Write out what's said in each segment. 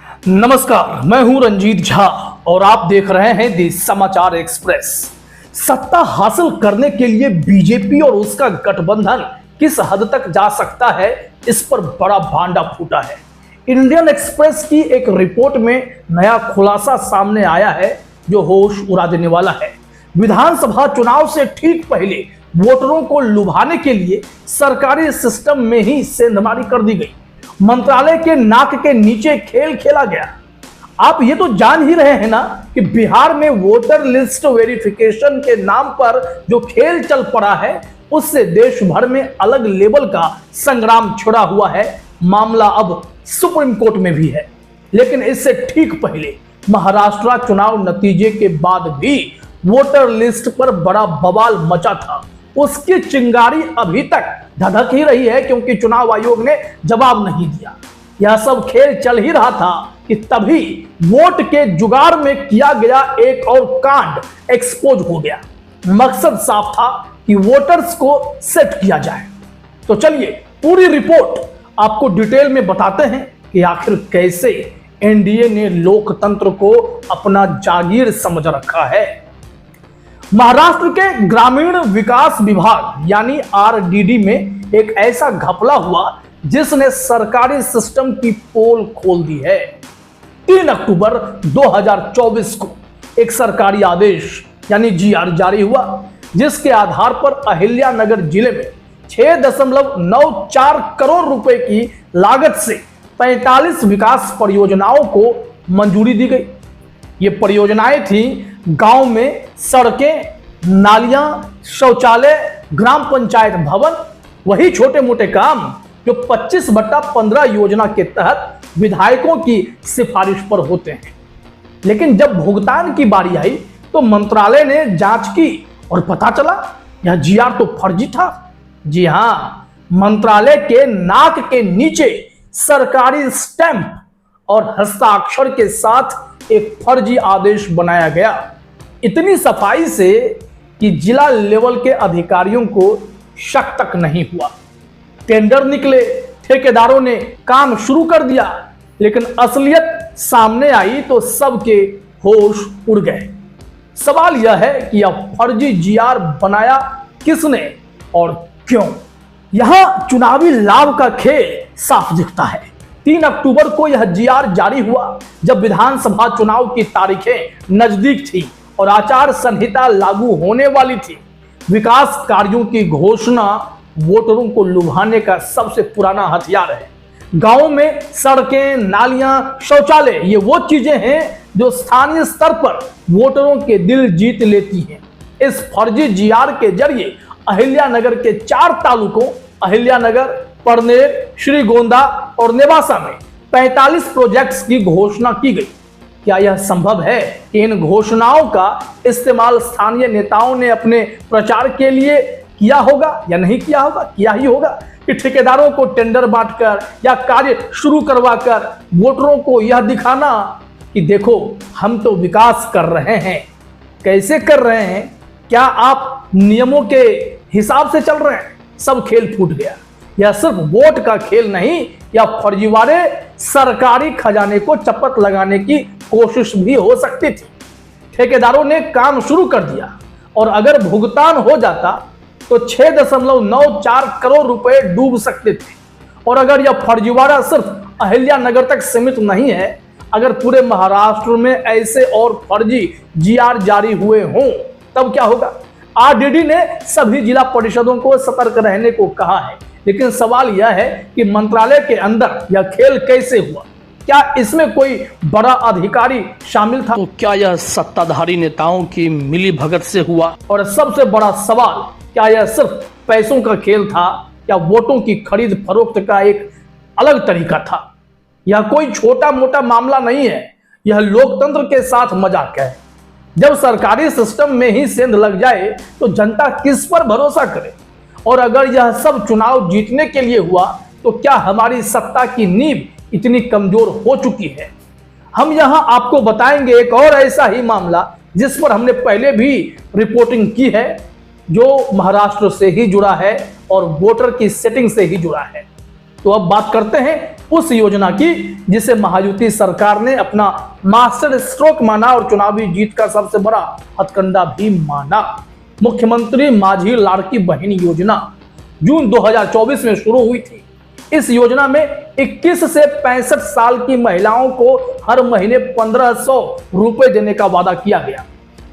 नमस्कार, मैं हूं रंजीत झा और आप देख रहे हैं दी समाचार एक्सप्रेस। सत्ता हासिल करने के लिए बीजेपी और उसका गठबंधन किस हद तक जा सकता है, इस पर बड़ा भांडा फूटा है। इंडियन एक्सप्रेस की एक रिपोर्ट में नया खुलासा सामने आया है जो होश उड़ा देने वाला है। विधानसभा चुनाव से ठीक पहले वोटरों को लुभाने के लिए सरकारी सिस्टम में ही सेंधमारी कर दी गई। मंत्रालय के नाक के नीचे खेल खेला गया। आप ये तो जान ही रहे हैं ना कि बिहार में वोटर लिस्ट वेरिफिकेशन के नाम पर जो खेल चल पड़ा है, उससे देश भर में अलग लेवल का संग्राम छिड़ा हुआ है। मामला अब सुप्रीम कोर्ट में भी है। लेकिन इससे ठीक पहले महाराष्ट्र चुनाव नतीजे के बाद भी वोटर लिस्ट पर बड़ा बवाल मचा था। उसकी चिंगारी अभी तक धधक ही रही है क्योंकि चुनाव आयोग ने जवाब नहीं दिया। यह सब खेल चल ही रहा था कि तभी वोट के जुगाड़ में किया गया एक और कांड एक्सपोज हो गया। मकसद साफ था कि वोटर्स को सेट किया जाए। तो चलिए पूरी रिपोर्ट आपको डिटेल में बताते हैं कि आखिर कैसे एनडीए ने लोकतंत्र को अपना जागीर समझ रखा है। महाराष्ट्र के ग्रामीण विकास विभाग यानी आरडीडी में एक ऐसा घपला हुआ जिसने सरकारी सिस्टम की पोल खोल दी है। 3 अक्टूबर 2024 को एक सरकारी आदेश यानी जीआर जारी हुआ, जिसके आधार पर अहिल्यानगर जिले में 6.94 करोड़ रुपए की लागत से 45 विकास परियोजनाओं को मंजूरी दी गई। ये परियोजनाएं थी गांव में सड़कें, नालियां, शौचालय, ग्राम पंचायत भवन, वही छोटे मोटे काम जो 25/15 योजना के तहत विधायकों की सिफारिश पर होते हैं। लेकिन जब भुगतान की बारी आई तो मंत्रालय ने जांच की और पता चला यह जीआर तो फर्जी था। जी हां, मंत्रालय के नाक के नीचे सरकारी स्टैंप और हस्ताक्षर के साथ एक फर्जी आदेश बनाया गया। इतनी सफाई से कि जिला लेवल के अधिकारियों को शक तक नहीं हुआ। टेंडर निकले, ठेकेदारों ने काम शुरू कर दिया, लेकिन असलियत सामने आई तो सबके होश उड़ गए। सवाल यह है कि यह फर्जी जीआर बनाया किसने और क्यों? यहां चुनावी लाभ का खेल साफ दिखता है। 3 अक्टूबर को यह जीआर जारी हुआ जब विधानसभा चुनाव की तारीखें नजदीक थी और आचार संहिता लागू होने वाली थी। विकास कार्यों की घोषणा वोटरों को लुभाने का सबसे पुराना हथियार है। गांवों में सड़कें, नालियां, शौचालय, ये वो चीजें हैं जो स्थानीय स्तर पर वोटरों के दिल जीत लेती हैं। इस फर्जी जीआर के जरिए अहिल्यानगर के 4 तालुकों अहिल्यानगर, परनेर, श्रीगोंदा और नेवासा में 45 प्रोजेक्ट्स की घोषणा की गई। क्या यह संभव है कि इन घोषणाओं का इस्तेमाल स्थानीय नेताओं ने अपने प्रचार के लिए किया होगा या नहीं किया होगा? किया ही होगा कि ठेकेदारों को टेंडर बांटकर या कार्य शुरू करवाकर वोटरों को यह दिखाना कि देखो हम तो विकास कर रहे हैं। कैसे कर रहे हैं? क्या आप नियमों के हिसाब से चल रहे हैं? सब खेल फूट गया। यह सिर्फ वोट का खेल नहीं, या फर्जीवाड़े सरकारी खजाने को चपत लगाने की कोशिश भी हो सकती थी। ठेकेदारों ने काम शुरू कर दिया और अगर भुगतान हो जाता तो 6.94 करोड़ रुपए डूब सकते थे। और अगर यह फर्जीवाड़ा सिर्फ अहिल्यानगर तक सीमित नहीं है, अगर पूरे महाराष्ट्र में ऐसे और फर्जी जीआर जारी हुए हों तब क्या होगा? आरडीडी ने सभी जिला परिषदों को सतर्क रहने को कहा है, लेकिन सवाल यह है कि मंत्रालय के अंदर यह खेल कैसे हुआ? क्या इसमें कोई बड़ा अधिकारी शामिल था? तो क्या यह सत्ताधारी नेताओं की मिली भगत से हुआ? और सबसे बड़ा सवाल, क्या यह सिर्फ पैसों का खेल था या वोटों की खरीद फरोख्त का एक अलग तरीका था? यह कोई छोटा मोटा मामला नहीं है, यह लोकतंत्र के साथ मजाक है। जब सरकारी सिस्टम में ही सेंध लग जाए तो जनता किस पर भरोसा करे? और अगर यह सब चुनाव जीतने के लिए हुआ तो क्या हमारी सत्ता की नींव इतनी कमजोर हो चुकी है? हम यहां आपको बताएंगे एक और ऐसा ही मामला जिस पर हमने पहले भी रिपोर्टिंग की है, जो महाराष्ट्र से ही जुड़ा है और वोटर की सेटिंग से ही जुड़ा है। तो अब बात करते हैं उस योजना की जिसे महायुति सरकार ने अपना मास्टर स्ट्रोक माना और चुनावी जीत का सबसे बड़ा हथकंडा भी माना। मुख्यमंत्री माझी लाड़की बहन योजना जून 2024 में शुरू हुई थी। इस योजना में 21 से 65 साल की महिलाओं को हर महीने 1500 रुपए देने का वादा किया गया।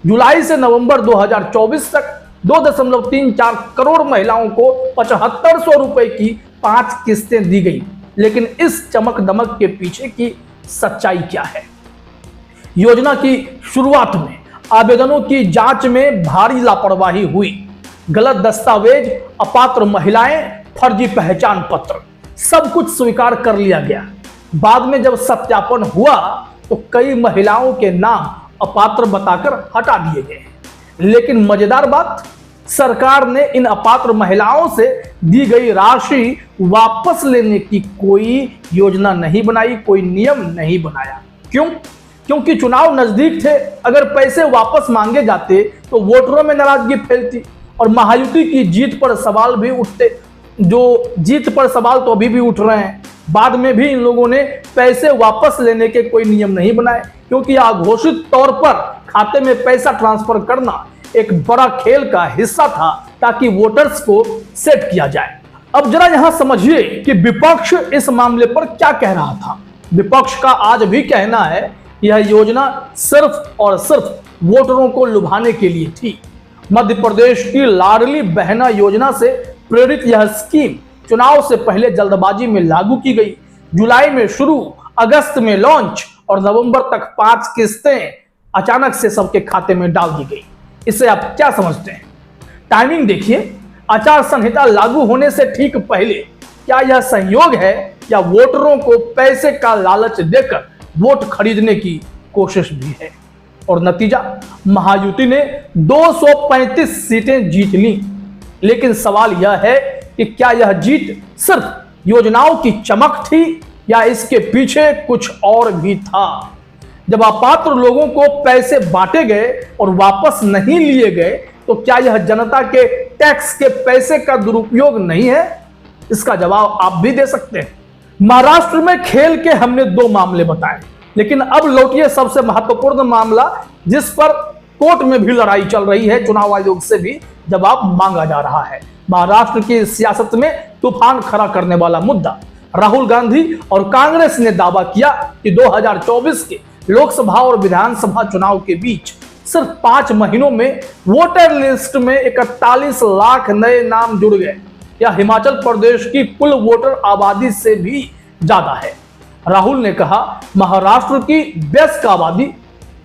जुलाई से नवंबर 2024 तक 2.34 करोड़ महिलाओं को 7500 रुपए की 5 किस्तें दी गई। लेकिन इस चमक दमक के पीछे की सच्चाई क्या है? योजना की शुरुआत में आवेदनों की जांच में भारी लापरवाही हुई। गलत दस्तावेज, अपात्र महिलाएं, फर्जी पहचान पत्र, सब कुछ स्वीकार कर लिया गया। बाद में जब सत्यापन हुआ तो कई महिलाओं के नाम अपात्र बताकर हटा दिए गए। लेकिन मजेदार बात, सरकार ने इन अपात्र महिलाओं से दी गई राशि वापस लेने की कोई योजना नहीं बनाई, कोई नियम नहीं बनाया। क्यों? क्योंकि चुनाव नजदीक थे। अगर पैसे वापस मांगे जाते तो वोटरों में नाराजगी फैलती और महायुति की जीत पर सवाल भी उठते। जो जीत पर सवाल तो अभी भी उठ रहे हैं। बाद में भी इन लोगों ने पैसे वापस लेने के कोई नियम नहीं बनाए, क्योंकि अघोषित तौर पर खाते में पैसा ट्रांसफर करना एक बड़ा खेल का हिस्सा था ताकि वोटर्स को सेट किया जाए। अब जरा यहां समझिए कि विपक्ष इस मामले पर क्या कह रहा था। विपक्ष का आज भी कहना है यह योजना सिर्फ और सिर्फ वोटरों को लुभाने के लिए थी। मध्य प्रदेश की लाडली बहना योजना से प्रेरित यह स्कीम चुनाव से पहले जल्दबाजी में लागू की गई। जुलाई में शुरू, अगस्त में लॉन्च और नवंबर तक 5 किस्तें अचानक से सबके खाते में डाल दी गई। इसे आप क्या समझते हैं? टाइमिंग देखिए, आचार संहिता लागू होने से ठीक पहले। क्या यह संयोग है या वोटरों को पैसे का लालच देकर वोट खरीदने की कोशिश भी है? और नतीजा, महायुति ने 235 सीटें जीत ली। लेकिन सवाल यह है कि क्या यह जीत सिर्फ योजनाओं की चमक थी या इसके पीछे कुछ और भी था? जब अपात्र लोगों को पैसे बांटे गए और वापस नहीं लिए गए तो क्या यह जनता के टैक्स के पैसे का दुरुपयोग नहीं है? इसका जवाब आप भी दे सकते हैं। महाराष्ट्र में खेल के हमने 2 मामले बताए, लेकिन अब लौटिए सबसे महत्वपूर्ण मामला जिस पर कोर्ट में भी लड़ाई चल रही है, चुनाव आयोग से भी जवाब मांगा जा रहा है। महाराष्ट्र की सियासत में तूफान खड़ा करने वाला मुद्दा। राहुल गांधी और कांग्रेस ने दावा किया कि 2024 के लोकसभा और विधानसभा चुनाव के बीच सिर्फ 5 महीनों में वोटर लिस्ट में 41 लाख नए नाम जुड़ गए। यह हिमाचल प्रदेश की कुल वोटर आबादी से भी ज्यादा है। राहुल ने कहा, महाराष्ट्र की वयस्क आबादी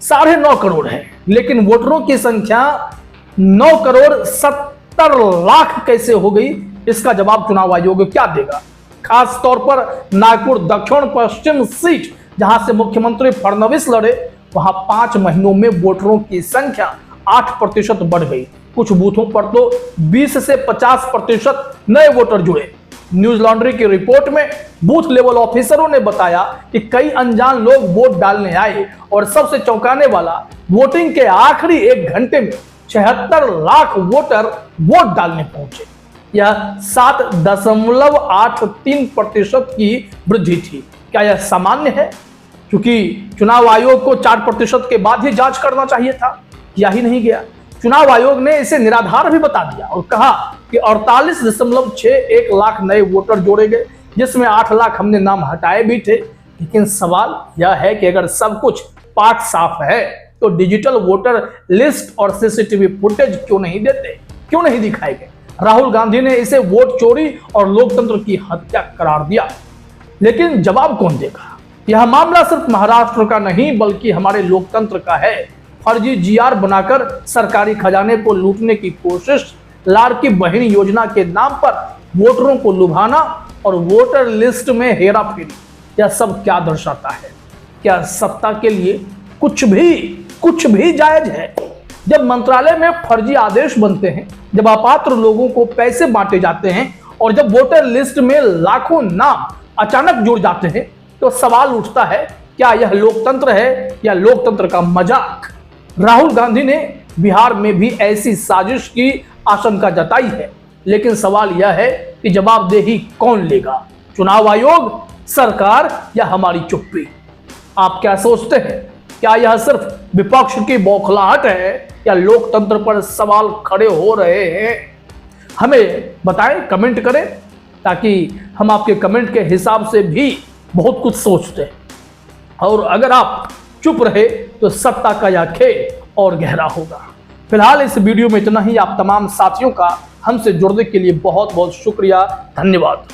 9.5 करोड़ है, लेकिन वोटरों की संख्या 9 करोड़ 70 लाख कैसे हो गई? इसका जवाब चुनाव आयोग क्या देगा? खास तौर पर नागपुर दक्षिण पश्चिम सीट जहां से मुख्यमंत्री फडणवीस लड़े, वहां 5 महीनों में वोटरों की संख्या 8% बढ़ गई। कुछ बूथों पर तो 20 से 50% नए वोटर जुड़े। न्यूज लॉन्ड्री की रिपोर्ट में बूथ लेवल ऑफिसरों ने बताया कि कई अनजान लोग वोट डालने आए और सबसे चौंकाने वाला, वोटिंग के आखिरी 1 घंटे में 76 लाख वोटर वोट डालने पहुंचे। यह 7.83% की वृद्धि थी। क्या यह सामान्य है? क्योंकि चुनाव आयोग को 4% के बाद ही जांच करना चाहिए था, किया ही नहीं गया। चुनाव आयोग ने इसे निराधार भी बता दिया और कहा कि 48.61 लाख नए वोटर जोड़े गए, जिसमें 8 लाख हमने नाम हटाए भी थे। लेकिन सवाल यह है कि अगर सब कुछ पाक साफ है तो डिजिटल वोटर लिस्ट और सीसीटीवी फुटेज क्यों नहीं देते, क्यों नहीं दिखाए गए? राहुल गांधी ने इसे वोट चोरी और लोकतंत्र की हत्या करार दिया। लेकिन जवाब कौन देगा? यह मामला सिर्फ महाराष्ट्र का नहीं बल्कि हमारे लोकतंत्र का है। फर्जी जीआर बनाकर सरकारी खजाने को लूटने की कोशिश, लाड़की बहन योजना के नाम पर वोटरों को लुभाना और वोटर लिस्ट में हेराफेरी, यह सब क्या दर्शाता है? क्या सत्ता के लिए कुछ भी जायज है? जब मंत्रालय में फर्जी आदेश बनते हैं, जब अपात्र लोगों को पैसे बांटे जाते हैं और जब वोटर लिस्ट में लाखों नाम अचानक जुड़ जाते हैं, तो सवाल उठता है, क्या यह लोकतंत्र है या लोकतंत्र का मजाक? राहुल गांधी ने बिहार में भी ऐसी साजिश की आशंका जताई है, लेकिन सवाल यह है कि जवाबदेही कौन लेगा? चुनाव आयोग, सरकार या हमारी चुप्पी? आप क्या सोचते हैं? क्या यह सिर्फ विपक्ष की बौखलाहट है या लोकतंत्र पर सवाल खड़े हो रहे हैं? हमें बताएं, कमेंट करें, ताकि हम आपके कमेंट के हिसाब से भी बहुत कुछ सोचते हैं। और अगर आप चुप रहे तो सत्ता का यह खेल और गहरा होगा। फिलहाल इस वीडियो में इतना ही। आप तमाम साथियों का हमसे जुड़ने के लिए बहुत बहुत शुक्रिया, धन्यवाद।